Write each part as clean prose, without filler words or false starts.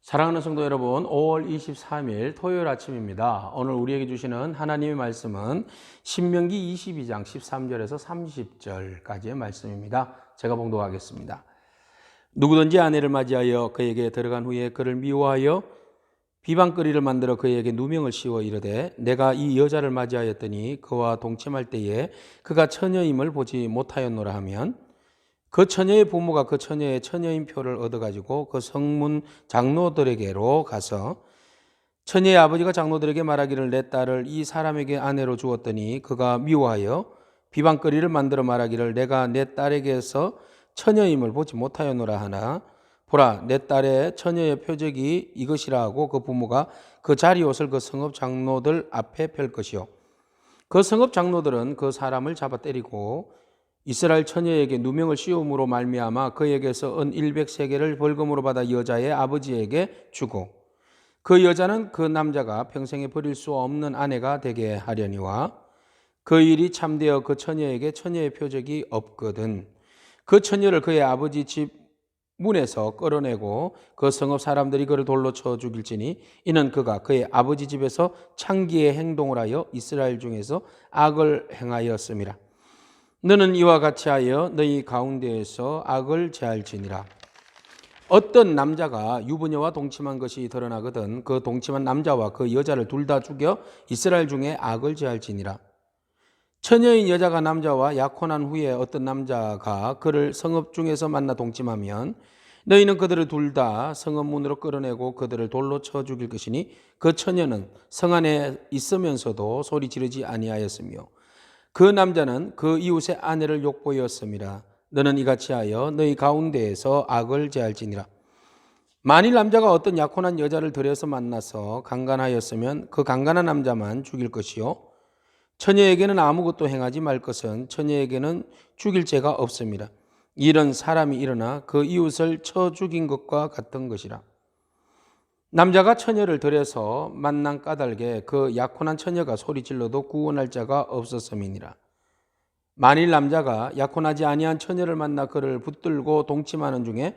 사랑하는 성도 여러분, 5월 23일 토요일 아침입니다. 오늘 우리에게 주시는 하나님의 말씀은 신명기 22장 13절에서 30절까지의 말씀입니다. 제가 봉독하겠습니다. 누구든지 아내를 맞이하여 그에게 들어간 후에 그를 미워하여 비방거리를 만들어 그에게 누명을 씌워 이르되 내가 이 여자를 맞이하였더니 그와 동침할 때에 그가 처녀임을 보지 못하였노라 하면 그 처녀의 부모가 그 처녀의 처녀인 표를 얻어가지고 그 성문 장로들에게로 가서 처녀의 아버지가 장로들에게 말하기를 내 딸을 이 사람에게 아내로 주었더니 그가 미워하여 비방거리를 만들어 말하기를 내가 내 딸에게서 처녀임을 보지 못하였노라 하나 보라 내 딸의 처녀의 표적이 이것이라 하고 그 부모가 그 자리옷을 그 성읍 장로들 앞에 펼 것이요 그 성읍 장로들은 그 사람을 잡아 때리고 이스라엘 처녀에게 누명을 씌움으로 말미암아 그에게서 은 100세겔을 벌금으로 받아 여자의 아버지에게 주고 그 여자는 그 남자가 평생에 버릴 수 없는 아내가 되게 하려니와 그 일이 참되어 그 처녀에게 처녀의 표적이 없거든 그 처녀를 그의 아버지 집 문에서 끌어내고 그 성읍 사람들이 그를 돌로 쳐 죽일지니 이는 그가 그의 아버지 집에서 창기의 행동을 하여 이스라엘 중에서 악을 행하였음이라. 너는 이와 같이 하여 너희 가운데에서 악을 제할지니라. 어떤 남자가 유부녀와 동침한 것이 드러나거든 그 동침한 남자와 그 여자를 둘 다 죽여 이스라엘 중에 악을 제할지니라. 처녀인 여자가 남자와 약혼한 후에 어떤 남자가 그를 성읍 중에서 만나 동침하면 너희는 그들을 둘 다 성읍 문으로 끌어내고 그들을 돌로 쳐 죽일 것이니 그 처녀는 성 안에 있으면서도 소리 지르지 아니하였으며 그 남자는 그 이웃의 아내를 욕보였음이라. 너는 이같이 하여 너희 가운데에서 악을 제할지니라. 만일 남자가 어떤 약혼한 여자를 들여서 만나서 강간하였으면 그 강간한 남자만 죽일 것이요 처녀에게는 아무것도 행하지 말 것은 처녀에게는 죽일 죄가 없음이라. 이런 사람이 일어나 그 이웃을 쳐 죽인 것과 같은 것이라. 남자가 처녀를 들여서 만난 까닭에 그 약혼한 처녀가 소리질러도 구원할 자가 없었음이니라. 만일 남자가 약혼하지 아니한 처녀를 만나 그를 붙들고 동침하는 중에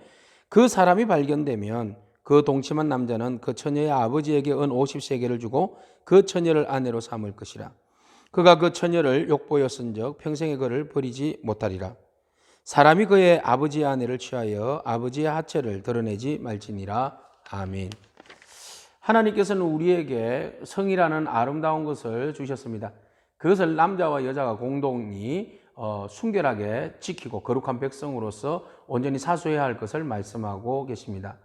그 사람이 발견되면 그 동침한 남자는 그 처녀의 아버지에게 은 50세겔을 주고 그 처녀를 아내로 삼을 것이라. 그가 그 처녀를 욕보였은즉 평생에 그를 버리지 못하리라. 사람이 그의 아버지의 아내를 취하여 아버지의 하체를 드러내지 말지니라. 아멘. 하나님께서는 우리에게 성이라는 아름다운 것을 주셨습니다. 그것을 남자와 여자가 공동히 순결하게 지키고 거룩한 백성으로서 온전히 사수해야 할 것을 말씀하고 계십니다.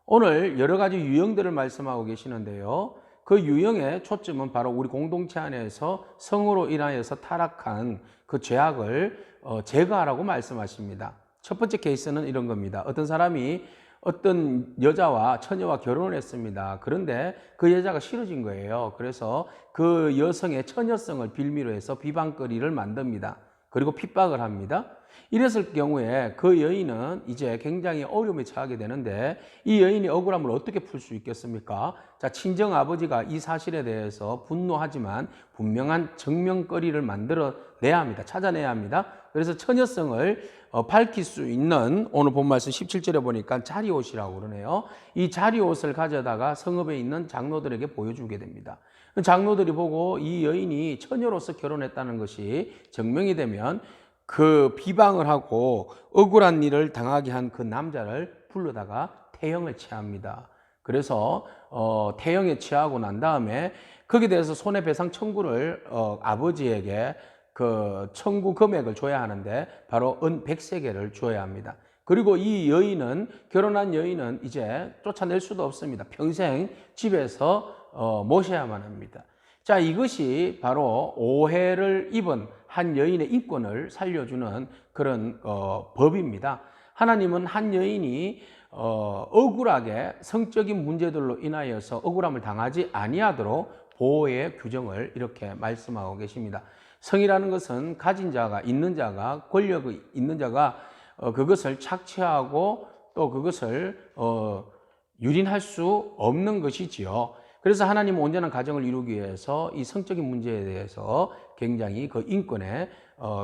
오늘 여러 가지 유형들을 말씀하고 계시는데요. 그 유형의 초점은 바로 우리 공동체 안에서 성으로 인하여서 타락한 그 죄악을 제거하라고 말씀하십니다. 첫 번째 케이스는 이런 겁니다. 어떤 사람이 어떤 여자와 처녀와 결혼을 했습니다. 그런데 그 여자가 싫어진 거예요. 그래서 그 여성의 처녀성을 빌미로 해서 비방거리를 만듭니다. 그리고 핍박을 합니다. 이랬을 경우에 그 여인은 이제 굉장히 어려움에 처하게 되는데 이 여인이 억울함을 어떻게 풀 수 있겠습니까? 자, 친정 아버지가 이 사실에 대해서 분노하지만 분명한 증명거리를 만들어내야 합니다. 찾아내야 합니다. 그래서 처녀성을 밝힐 수 있는 오늘 본 말씀 17절에 보니까 자리옷이라고 그러네요. 이 자리옷을 가져다가 성읍에 있는 장로들에게 보여주게 됩니다. 장로들이 보고 이 여인이 처녀로서 결혼했다는 것이 증명이 되면 그 비방을 하고 억울한 일을 당하게 한 그 남자를 불러다가 태형을 취합니다. 그래서 태형에 취하고 난 다음에 거기에 대해서 손해배상 청구를 아버지에게 그 청구 금액을 줘야 하는데 바로 은 100세겔을 줘야 합니다. 그리고 이 여인은 결혼한 여인은 이제 쫓아낼 수도 없습니다. 평생 집에서 모셔야만 합니다. 자, 이것이 바로 오해를 입은 한 여인의 인권을 살려주는 그런 법입니다. 하나님은 한 여인이 억울하게 성적인 문제들로 인하여서 억울함을 당하지 아니하도록 보호의 규정을 이렇게 말씀하고 계십니다. 성이라는 것은 가진 자가, 있는 자가, 권력이 있는 자가 그것을 착취하고 또 그것을 유린할 수 없는 것이지요. 그래서 하나님은 온전한 가정을 이루기 위해서 이 성적인 문제에 대해서 굉장히 그 인권에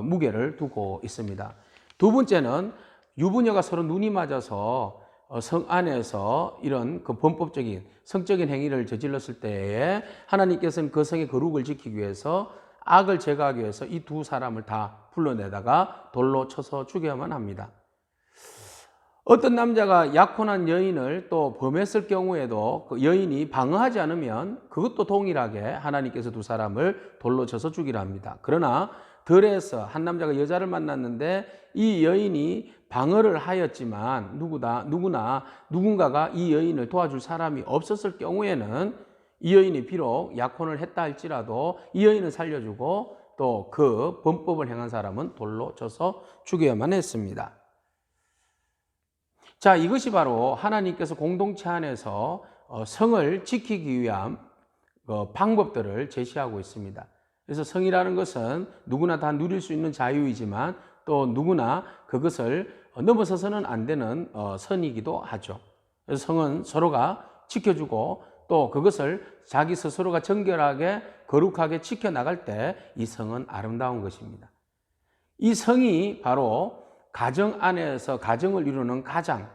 무게를 두고 있습니다. 두 번째는 유부녀가 서로 눈이 맞아서 성 안에서 이런 그 범법적인 성적인 행위를 저질렀을 때에 하나님께서는 그 성의 거룩을 지키기 위해서 악을 제거하기 위해서 이 두 사람을 다 불러내다가 돌로 쳐서 죽여야만 합니다. 어떤 남자가 약혼한 여인을 또 범했을 경우에도 그 여인이 방어하지 않으면 그것도 동일하게 하나님께서 두 사람을 돌로 쳐서 죽이라 합니다. 그러나 덜해서 한 남자가 여자를 만났는데 이 여인이 방어를 하였지만 누군가가 이 여인을 도와줄 사람이 없었을 경우에는 이 여인이 비록 약혼을 했다 할지라도 이 여인을 살려주고 또 그 범법을 행한 사람은 돌로 쳐서 죽여야만 했습니다. 자, 이것이 바로 하나님께서 공동체 안에서 성을 지키기 위한 방법들을 제시하고 있습니다. 그래서 성이라는 것은 누구나 다 누릴 수 있는 자유이지만 또 누구나 그것을 넘어서서는 안 되는 선이기도 하죠. 그래서 성은 서로가 지켜주고 또 그것을 자기 스스로가 정결하게 거룩하게 지켜나갈 때 이 성은 아름다운 것입니다. 이 성이 바로 가정 안에서 가정을 이루는 가장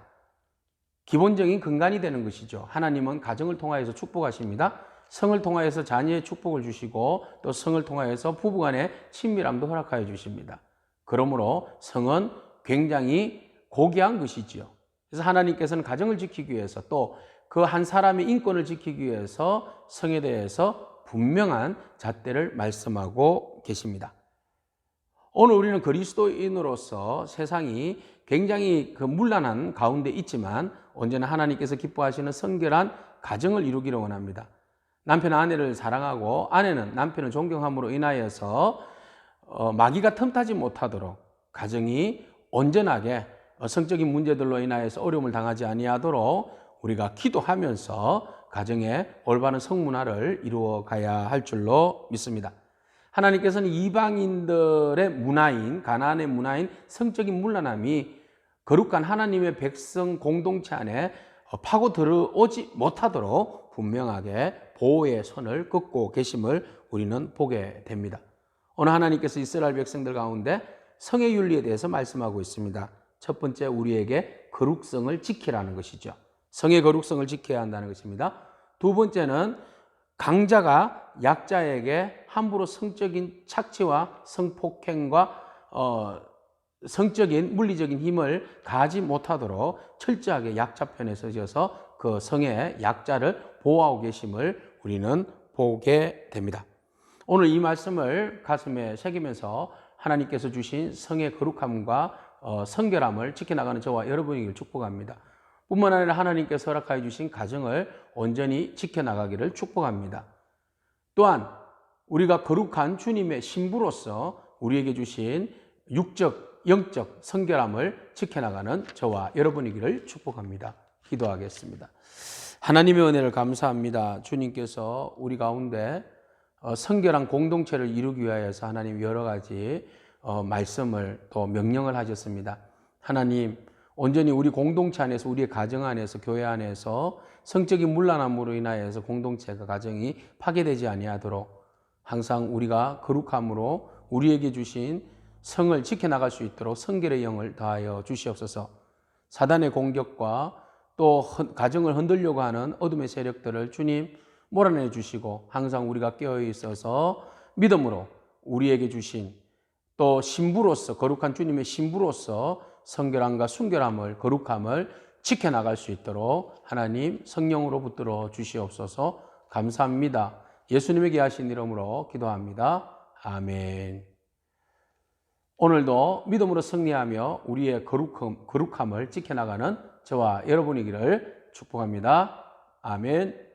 기본적인 근간이 되는 것이죠. 하나님은 가정을 통하여서 축복하십니다. 성을 통하여서 자녀의 축복을 주시고 또 성을 통하여서 부부간의 친밀함도 허락하여 주십니다. 그러므로 성은 굉장히 고귀한 것이지요. 그래서 하나님께서는 가정을 지키기 위해서 또 그 한 사람의 인권을 지키기 위해서 성에 대해서 분명한 잣대를 말씀하고 계십니다. 오늘 우리는 그리스도인으로서 세상이 굉장히 그 문란한 가운데 있지만 언제나 하나님께서 기뻐하시는 성결한 가정을 이루기를 원합니다. 남편은 아내를 사랑하고 아내는 남편을 존경함으로 인하여서 마귀가 틈타지 못하도록 가정이 온전하게 성적인 문제들로 인하여서 어려움을 당하지 아니하도록 우리가 기도하면서 가정의 올바른 성문화를 이루어 가야 할 줄로 믿습니다. 하나님께서는 이방인들의 문화인 가나안의 문화인 성적인 문란함이 거룩한 하나님의 백성 공동체 안에 파고 들어오지 못하도록 분명하게 보호의 손을 긋고 계심을 우리는 보게 됩니다. 오늘 하나님께서 이스라엘 백성들 가운데 성의 윤리에 대해서 말씀하고 있습니다. 첫 번째, 우리에게 거룩성을 지키라는 것이죠. 성의 거룩성을 지켜야 한다는 것입니다. 두 번째는 강자가 약자에게 함부로 성적인 착취와 성폭행과 성적인 물리적인 힘을 가하지 못하도록 철저하게 약자 편에 서셔서 그 성의 약자를 보호하고 계심을 우리는 보게 됩니다. 오늘 이 말씀을 가슴에 새기면서 하나님께서 주신 성의 거룩함과 성결함을 지켜나가는 저와 여러분에게 축복합니다. 뿐만 아니라 하나님께서 허락하여 주신 가정을 온전히 지켜나가기를 축복합니다. 또한 우리가 거룩한 주님의 신부로서 우리에게 주신 육적, 영적 성결함을 지켜나가는 저와 여러분이기를 축복합니다. 기도하겠습니다. 하나님의 은혜를 감사합니다. 주님께서 우리 가운데 성결한 공동체를 이루기 위하여서 하나님 여러 가지 말씀을 또 명령을 하셨습니다. 하나님, 온전히 우리 공동체 안에서 우리의 가정 안에서 교회 안에서 성적인 문란함으로 인하여서 공동체가 가정이 파괴되지 아니하도록 항상 우리가 거룩함으로 우리에게 주신 성을 지켜나갈 수 있도록 성결의 영을 더하여 주시옵소서. 사단의 공격과 또 가정을 흔들려고 하는 어둠의 세력들을 주님 몰아내 주시고 항상 우리가 깨어 있어서 믿음으로 우리에게 주신 또 신부로서 거룩한 주님의 신부로서 성결함과 순결함을 거룩함을 지켜나갈 수 있도록 하나님 성령으로 붙들어 주시옵소서. 감사합니다. 예수님에게 하신 이름으로 기도합니다. 아멘. 오늘도 믿음으로 승리하며 우리의 거룩함을 지켜나가는 저와 여러분이기를 축복합니다. 아멘.